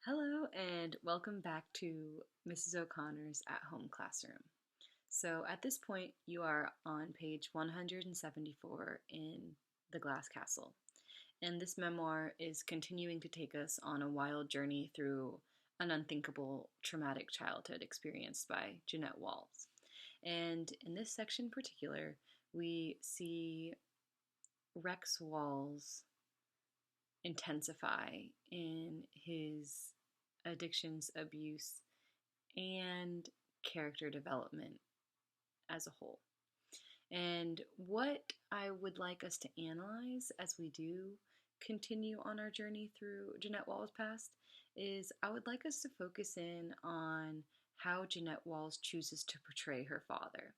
Hello, and welcome back to Mrs. O'Connor's At Home Classroom. So, at this point, you are on page 174 in The Glass Castle, and this memoir is continuing to take us on a wild journey through an unthinkable traumatic childhood experienced by Jeanette Walls. And in this section in particular, we see Rex Walls intensify in his addictions, abuse, and character development as a whole. And what I would like us to analyze as we do continue on our journey through Jeanette Walls' past is I would like us to focus in on how Jeanette Walls chooses to portray her father.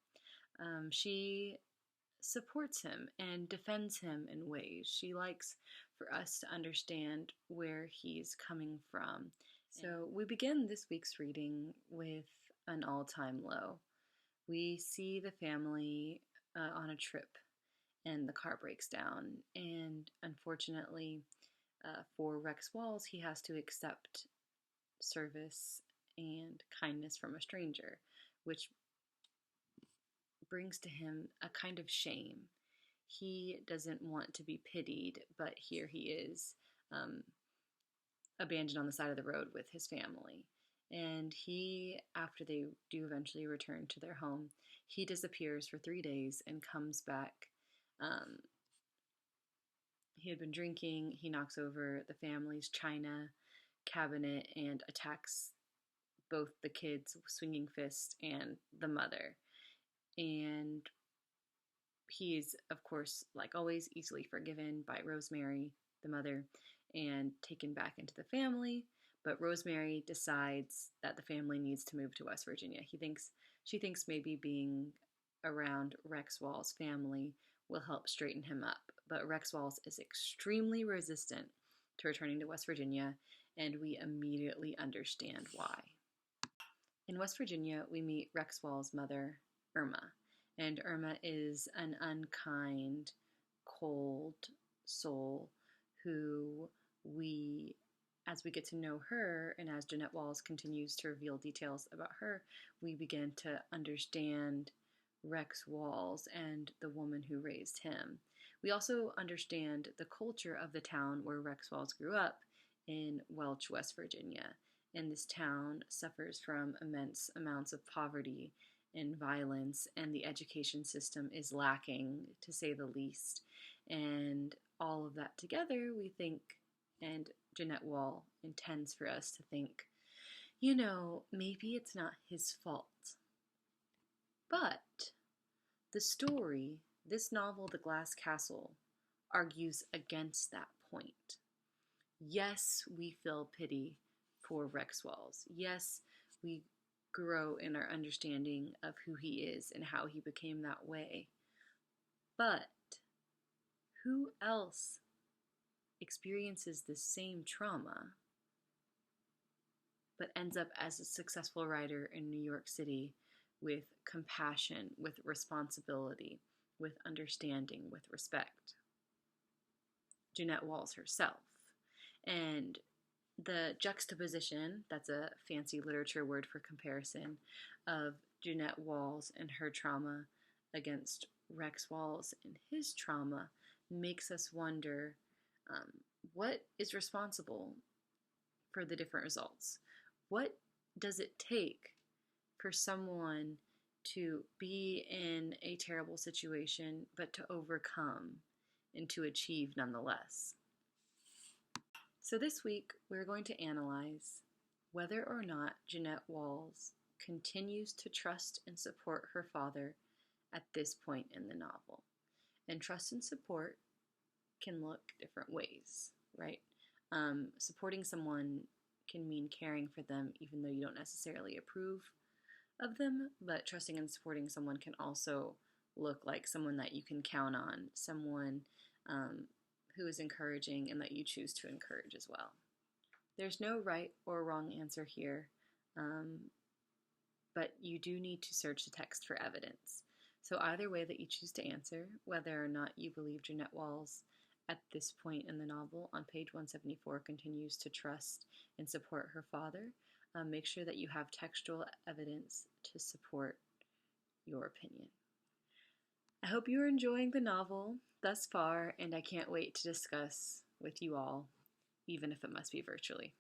She supports him and defends him in ways. She likes for us to understand where he's coming from. So we begin this week's reading with an all-time low. We see the family on a trip and the car breaks down, and unfortunately for Rex Walls, he has to accept service and kindness from a stranger, which brings to him a kind of shame. He doesn't want to be pitied, but here he is, abandoned on the side of the road with his family. And he, after they do eventually return to their home, he disappears for 3 days and comes back. He had been drinking. He knocks over the family's china cabinet and attacks both the kids, swinging fist, and the mother. And he's, of course, like always, easily forgiven by Rosemary, the mother, and taken back into the family. But Rosemary decides that the family needs to move to West Virginia. She thinks maybe being around Rex Walls' family will help straighten him up. But Rex Walls is extremely resistant to returning to West Virginia, and we immediately understand why. In West Virginia, we meet Rex Walls' mother, Irma. And Irma is an unkind, cold soul who as we get to know her and as Jeanette Walls continues to reveal details about her, we begin to understand Rex Walls and the woman who raised him. We also understand the culture of the town where Rex Walls grew up in Welch, West Virginia. And this town suffers from immense amounts of poverty and violence, and the education system is lacking, to say the least. And all of that together, we think, and Jeanette Wall intends for us to think, maybe it's not his fault. But the story, this novel, The Glass Castle, argues against that point. Yes, we feel pity for Rex Walls. Yes, we grow in our understanding of who he is and how he became that way. But who else experiences the same trauma but ends up as a successful writer in New York City with compassion, with responsibility, with understanding, with respect? Jeanette Walls herself. And the juxtaposition, that's a fancy literature word for comparison, of Jeanette Walls and her trauma against Rex Walls and his trauma makes us wonder what is responsible for the different results? What does it take for someone to be in a terrible situation but to overcome and to achieve nonetheless? So this week, we're going to analyze whether or not Jeanette Walls continues to trust and support her father at this point in the novel. And trust and support can look different ways, right? Supporting someone can mean caring for them even though you don't necessarily approve of them, but trusting and supporting someone can also look like someone that you can count on, someone who is encouraging and that you choose to encourage as well. There's no right or wrong answer here, but you do need to search the text for evidence. So either way that you choose to answer, whether or not you believe Jeanette Walls at this point in the novel, on page 174, continues to trust and support her father. Make sure that you have textual evidence to support your opinion. I hope you are enjoying the novel thus far, and I can't wait to discuss with you all, even if it must be virtually.